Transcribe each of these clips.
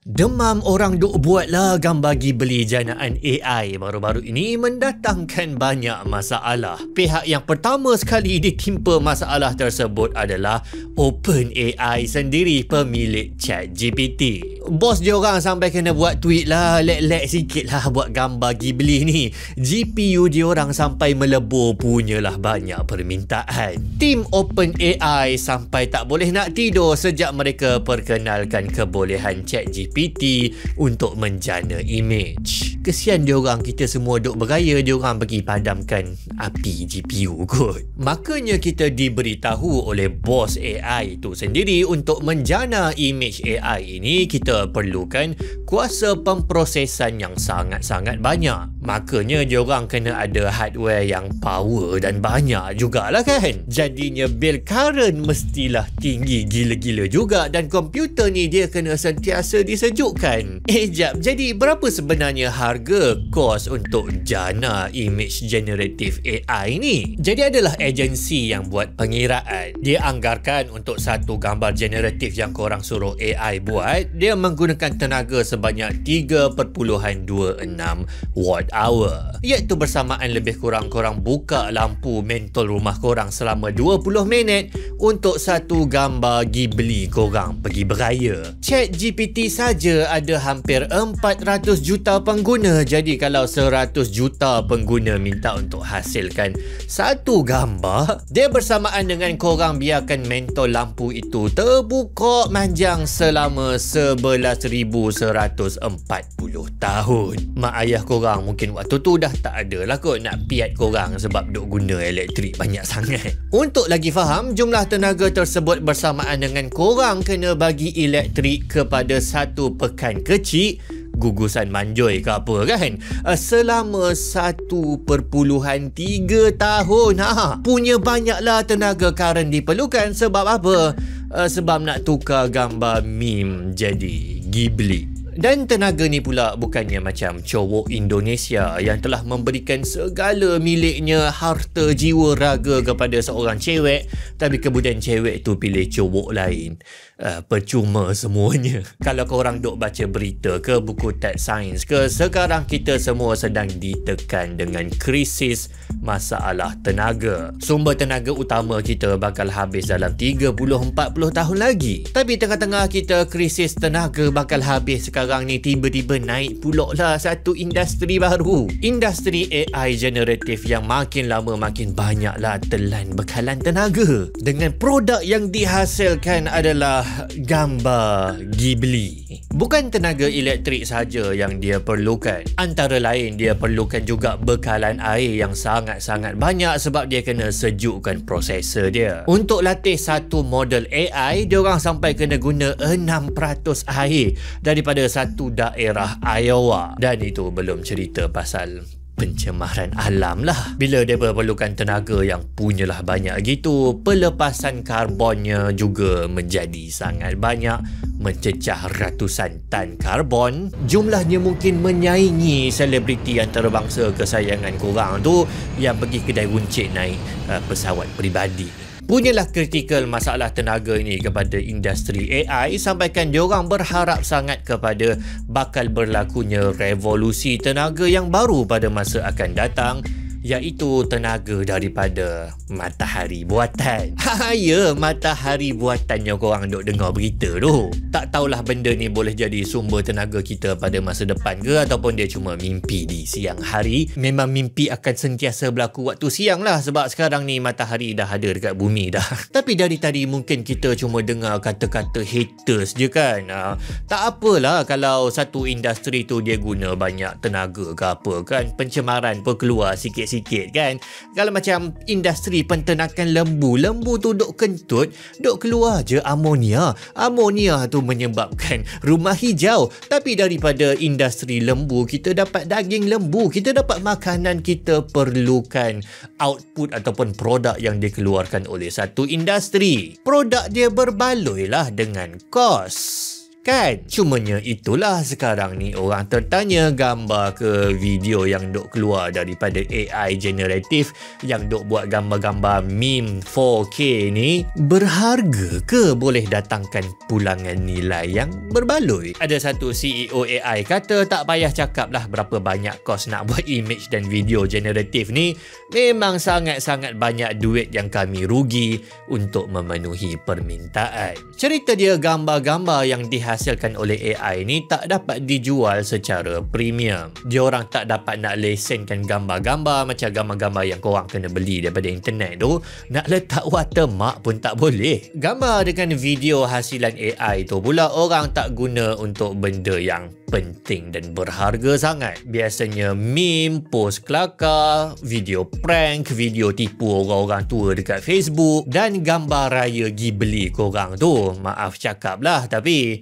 Demam orang duk buatlah gambar beli janaan AI baru-baru ini mendatangkan banyak masalah. Pihak yang pertama sekali ditimpa masalah tersebut adalah OpenAI sendiri, pemilik ChatGPT. Bos diorang sampai kena buat tweet lah, lek-lek sikit lah buat gambar beli ni. GPU diorang sampai melebur punyalah banyak permintaan. Tim OpenAI sampai tak boleh nak tidur sejak mereka perkenalkan kebolehan ChatGPT untuk menjana image. Kesian diorang, kita semua duk beraya, diorang pergi padamkan api GPU kot. Makanya kita diberitahu oleh bos AI itu sendiri untuk menjana image AI ini kita perlukan kuasa pemprosesan yang sangat-sangat banyak. Makanya diorang kena ada hardware yang power dan banyak jugalah kan. Jadinya bil current mestilah tinggi gila-gila juga dan komputer ni dia kena sentiasa disejukkan. Jap, jadi berapa sebenarnya harga kos untuk jana image generative AI ni? Jadi adalah agensi yang buat pengiraan. Dia anggarkan untuk satu gambar generatif yang korang suruh AI buat, dia menggunakan tenaga sebanyak 3.26 watt hour. Iaitu bersamaan lebih kurang korang buka lampu mentol rumah korang selama 20 minit untuk satu gambar beli korang pergi beraya. ChatGPT saja ada hampir 400 juta pengguna. Jadi kalau 100 juta pengguna minta untuk hasilkan satu gambar, dia bersamaan dengan korang biarkan mentol lampu itu terbuka manjang selama 11,140 tahun. Mak ayah korang mungkin waktu tu dah tak ada lah kot nak piat korang sebab duk guna elektrik banyak sangat. Untuk lagi faham, jumlah tenaga tersebut bersamaan dengan korang kena bagi elektrik kepada satu pekan kecil, gugusan manjoy ke apa kan, selama 1.3 tahun. Punya banyaklah tenaga current diperlukan. Sebab apa? Sebab nak tukar gambar meme jadi Ghibli. Dan tenaga ni pula bukannya macam cowok Indonesia yang telah memberikan segala miliknya, harta jiwa raga kepada seorang cewek, tapi kemudian cewek tu pilih cowok lain. Percuma semuanya. Kalau korang duk baca berita ke buku teks sains ke, sekarang kita semua sedang ditekan dengan krisis masalah tenaga. Sumber tenaga utama kita bakal habis dalam 30-40 tahun lagi. Tapi tengah-tengah kita krisis tenaga bakal habis sekarang ni, tiba-tiba naik pula lah satu industri baru. Industri AI generatif yang makin lama makin banyaklah telan bekalan tenaga. Dengan produk yang dihasilkan adalah gambar Ghibli. Bukan tenaga elektrik saja yang dia perlukan. Antara lain dia perlukan juga bekalan air yang sangat-sangat banyak sebab dia kena sejukkan prosesor dia. Untuk latih satu model AI, diorang sampai kena guna 6% air daripada satu daerah Iowa. Dan itu belum cerita pasal pencemaran alam lah. Bila dia perlukan tenaga yang punyalah banyak gitu, pelepasan karbonnya juga menjadi sangat banyak, mencecah ratusan tan karbon. Jumlahnya mungkin menyaingi selebriti antarabangsa kesayangan korang tu yang pergi kedai runcit naik pesawat peribadi. Punyalah kritikal masalah tenaga ini kepada industri AI, sampaikan diorang berharap sangat kepada bakal berlakunya revolusi tenaga yang baru pada masa akan datang, iaitu tenaga daripada matahari buatan. Ya, matahari buatan yang korang duk dengar berita tu. Tak tahulah benda ni boleh jadi sumber tenaga kita pada masa depan ke, ataupun dia cuma mimpi di siang hari. Memang mimpi akan sentiasa berlaku waktu siang lah, sebab sekarang ni matahari dah ada dekat bumi dah. Tapi dari tadi mungkin kita cuma dengar kata-kata haters je kan. Tak apalah kalau satu industri tu dia guna banyak tenaga ke apa kan, pencemaran pun keluar sikit-sikit kan. Kalau macam industri penternakan lembu tu duk kentut, duk keluar je amonia tu menyebabkan rumah hijau. Tapi daripada industri lembu kita dapat daging lembu, kita dapat makanan. Kita perlukan output ataupun produk yang dikeluarkan oleh satu industri. Produk dia berbaloi lah dengan kos. Kan? Cumanya itulah sekarang ni orang tertanya gambar ke video yang dok keluar daripada AI generatif yang dok buat gambar-gambar meme 4K ni berharga ke boleh datangkan pulangan nilai yang berbaloi? Ada satu CEO AI kata tak payah cakap lah berapa banyak kos nak buat image dan video generatif ni, memang sangat-sangat banyak duit yang kami rugi untuk memenuhi permintaan. Cerita dia gambar-gambar yang dihasilkan oleh AI ni tak dapat dijual secara premium. Diorang tak dapat nak lesenkan gambar-gambar macam gambar-gambar yang korang kena beli daripada internet tu. Nak letak watermark pun tak boleh. Gambar dengan video hasilan AI tu pula orang tak guna untuk benda yang penting dan berharga sangat. Biasanya meme, post kelakar, video prank, video tipu orang-orang tua dekat Facebook dan gambar raya Ghibli korang tu. Maaf cakap lah tapi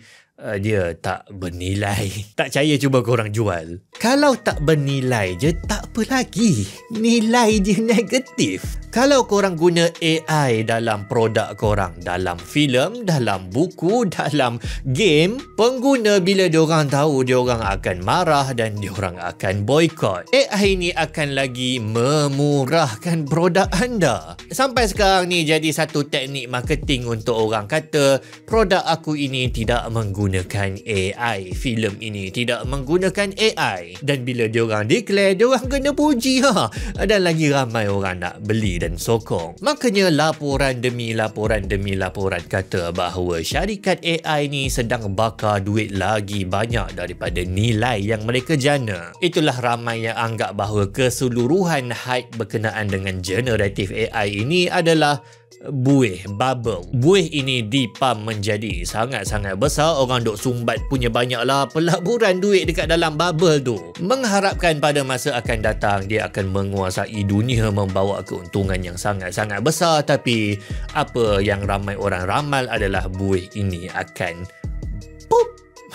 dia tak bernilai. Tak percaya cuba korang jual. Kalau tak bernilai je tak apa lagi. Nilai dia negatif. Kalau korang guna AI dalam produk korang, dalam filem, dalam buku, dalam game, pengguna bila diorang tahu diorang akan marah dan diorang akan boykot. AI ni akan lagi memurahkan produk anda. Sampai sekarang ni jadi satu teknik marketing untuk orang kata produk aku ini tidak menggunakan AI, filem ini tidak menggunakan AI. Dan bila diorang declare, diorang kena puji dan lagi ramai orang nak beli dan sokong. Makanya laporan demi laporan kata bahawa syarikat AI ni sedang bakar duit lagi banyak daripada nilai yang mereka jana. Itulah ramai yang anggap bahawa keseluruhan hype berkenaan dengan generative AI ini adalah buih, bubble. Buih ini dipam menjadi sangat-sangat besar. Orang duk sumbat punya banyaklah pelaburan duit dekat dalam bubble tu. Mengharapkan pada masa akan datang dia akan menguasai dunia, membawa keuntungan yang sangat-sangat besar. Tapi apa yang ramai orang ramal adalah buih ini akan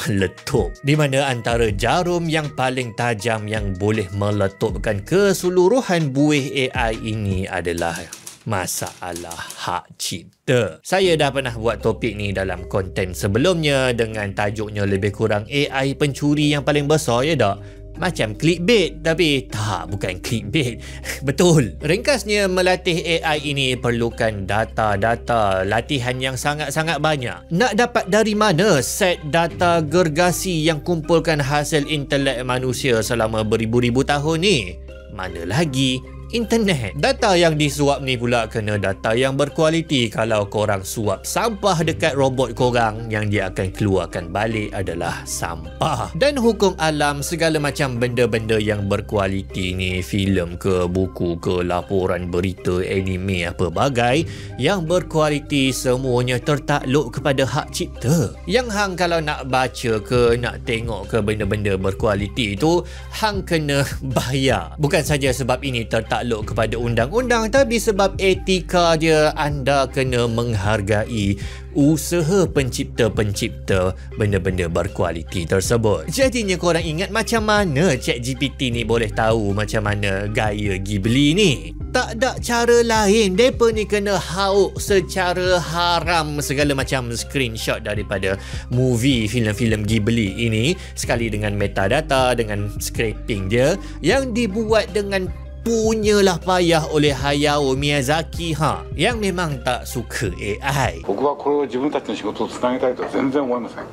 meletup. Di mana antara jarum yang paling tajam yang boleh meletupkan keseluruhan buih AI ini adalah masalah hak cipta. Saya dah pernah buat topik ni dalam konten sebelumnya dengan tajuknya lebih kurang AI pencuri yang paling besar, ya tak? Macam clickbait, tapi tak, bukan clickbait. Betul. Ringkasnya, melatih AI ini perlukan data-data latihan yang sangat-sangat banyak. Nak dapat dari mana set data gergasi yang kumpulkan hasil intelek manusia selama beribu-ribu tahun ni? Mana lagi? Internet. Data yang disuap ni pula kena data yang berkualiti. Kalau korang suap sampah dekat robot korang, yang dia akan keluarkan balik adalah sampah. Dan hukum alam, segala macam benda-benda yang berkualiti ni, filem ke, buku ke, laporan berita, anime, apa bagai yang berkualiti, semuanya tertakluk kepada hak cipta. Yang hang kalau nak baca ke, nak tengok ke benda-benda berkualiti tu, hang kena bayar. Bukan saja sebab ini tertakluk kepada undang-undang, tapi sebab etika dia, anda kena menghargai usaha pencipta-pencipta benda-benda berkualiti tersebut. Jadinya korang ingat macam mana ChatGPT ni boleh tahu macam mana gaya Ghibli ni? Tak ada cara lain. Depa ni kena hauk secara haram segala macam screenshot daripada movie, filem-filem Ghibli ini, sekali dengan metadata, dengan scraping dia yang dibuat dengan punyalah payah oleh Hayao Miyazaki yang memang tak suka AI. 僕はこれを自分たちの仕事をつなげたいとは全然思いません。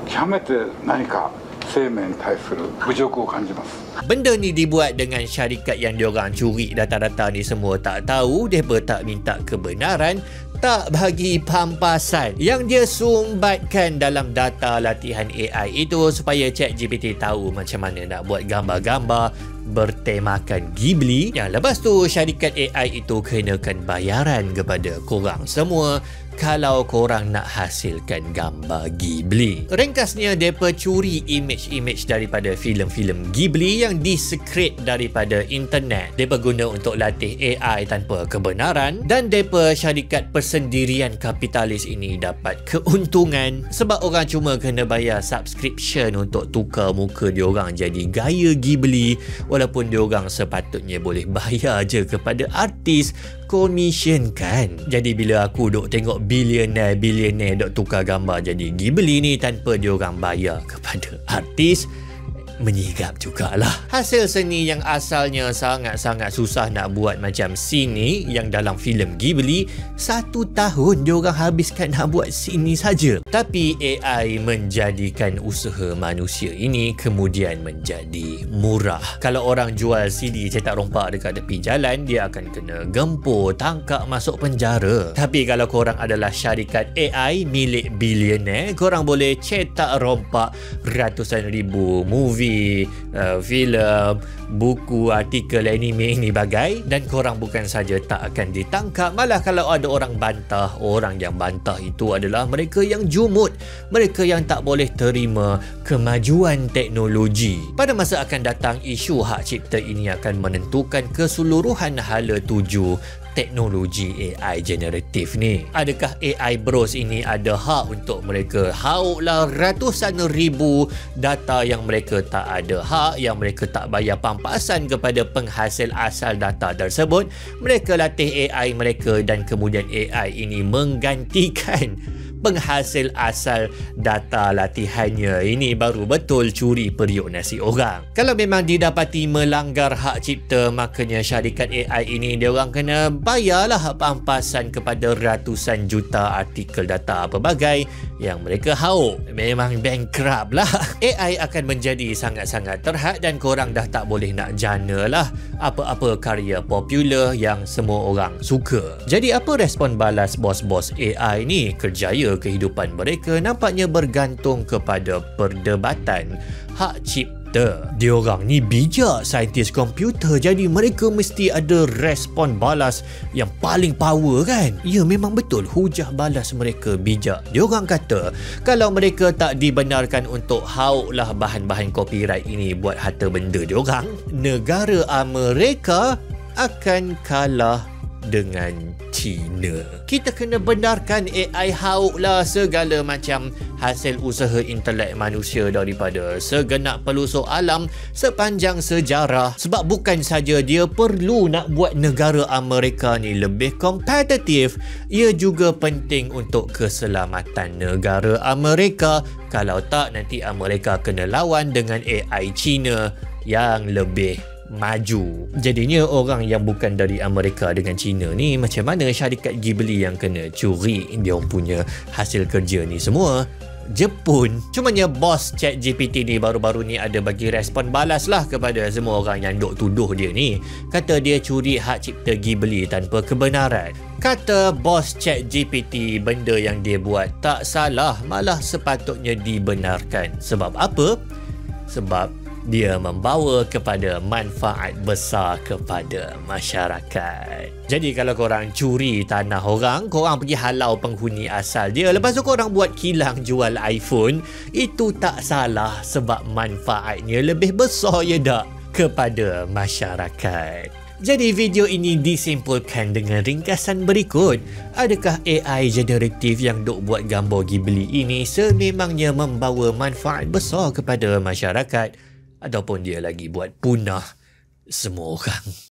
極めて何か生命に対する侮辱を感じます。 Benda ni dibuat dengan syarikat yang diorang curi data-data ni semua tak tahu, mereka tak minta kebenaran, tak bagi pampasan yang dia sumbatkan dalam data latihan AI itu supaya ChatGPT tahu macam mana nak buat gambar-gambar bertemakan Ghibli, yang lepas tu syarikat AI itu kenakan bayaran kepada korang semua kalau korang nak hasilkan gambar Ghibli. Ringkasnya, mereka curi image-image daripada filem-filem Ghibli yang di-scrape daripada internet. Mereka guna untuk latih AI tanpa kebenaran, dan mereka syarikat persendirian kapitalis ini dapat keuntungan sebab orang cuma kena bayar subscription untuk tukar muka diorang jadi gaya Ghibli, walaupun diorang sepatutnya boleh bayar je kepada artis, commission kan. Jadi bila aku duk tengok billionaire dok tukar gambar jadi Ghibli ni tanpa diorang bayar kepada artis, menyigap jugalah. Hasil seni yang asalnya sangat-sangat susah nak buat macam scene ni yang dalam filem Ghibli, 1 tahun diorang habiskan nak buat scene ni saja. Tapi AI menjadikan usaha manusia ini kemudian menjadi murah. Kalau orang jual CD cetak rompak dekat tepi jalan, dia akan kena gempur, tangkap, masuk penjara. Tapi kalau korang adalah syarikat AI milik billionaire, korang boleh cetak rompak ratusan ribu movie, filem, buku, artikel, anime ni bagai, dan korang bukan saja tak akan ditangkap, malah kalau ada orang bantah, orang yang bantah itu adalah mereka yang jumut, mereka yang tak boleh terima kemajuan teknologi. Pada masa akan datang, isu hak cipta ini akan menentukan keseluruhan hala tuju teknologi AI generatif ni. Adakah AI bros ini ada hak untuk mereka hauklah ratusan ribu data yang mereka tak ada hak, yang mereka tak bayar pampasan kepada penghasil asal data tersebut? Mereka latih AI mereka dan kemudian AI ini menggantikan penghasil asal data latihannya. Ini baru betul curi periuk nasi orang. Kalau memang didapati melanggar hak cipta, makanya syarikat AI ini diorang kena bayarlah pampasan kepada ratusan juta artikel data pelbagai yang mereka hauk. Memang bankrupt lah. AI akan menjadi sangat-sangat terhad dan korang dah tak boleh nak jana lah apa-apa karya popular yang semua orang suka. Jadi apa respon balas bos-bos AI ni? Kerjaya kehidupan mereka nampaknya bergantung kepada perdebatan hak cipta. Diorang ni bijak saintis komputer, jadi mereka mesti ada respon balas yang paling power kan? Ya, memang betul hujah balas mereka bijak. Diorang kata kalau mereka tak dibenarkan untuk hauklah bahan-bahan copyright ini buat harta benda diorang, negara Amerika akan kalah dengan China. Kita kena benarkan AI hauklah segala macam hasil usaha intelek manusia daripada segenap pelusuk alam sepanjang sejarah, sebab bukan saja dia perlu nak buat negara Amerika ni lebih kompetitif, ia juga penting untuk keselamatan negara Amerika. Kalau tak, nanti Amerika kena lawan dengan AI China yang lebih maju. Jadinya orang yang bukan dari Amerika dengan China ni, macam mana syarikat Ghibli yang kena curi dia punya hasil kerja ni semua? Jepun. Cumanya bos ChatGPT ni baru-baru ni ada bagi respon balas lah kepada semua orang yang duk tuduh dia ni. Kata dia curi hak cipta Ghibli tanpa kebenaran. Kata bos ChatGPT, benda yang dia buat tak salah, malah sepatutnya dibenarkan. Sebab apa? Sebab dia membawa kepada manfaat besar kepada masyarakat. Jadi kalau korang curi tanah orang, korang pergi halau penghuni asal dia, lepas tu korang buat kilang jual iPhone, itu tak salah sebab manfaatnya lebih besar ya tak kepada masyarakat. Jadi video ini disimpulkan dengan ringkasan berikut. Adakah AI generatif yang duk buat gambar Ghibli ini sememangnya membawa manfaat besar kepada masyarakat, ataupun dia lagi buat punah semua orang?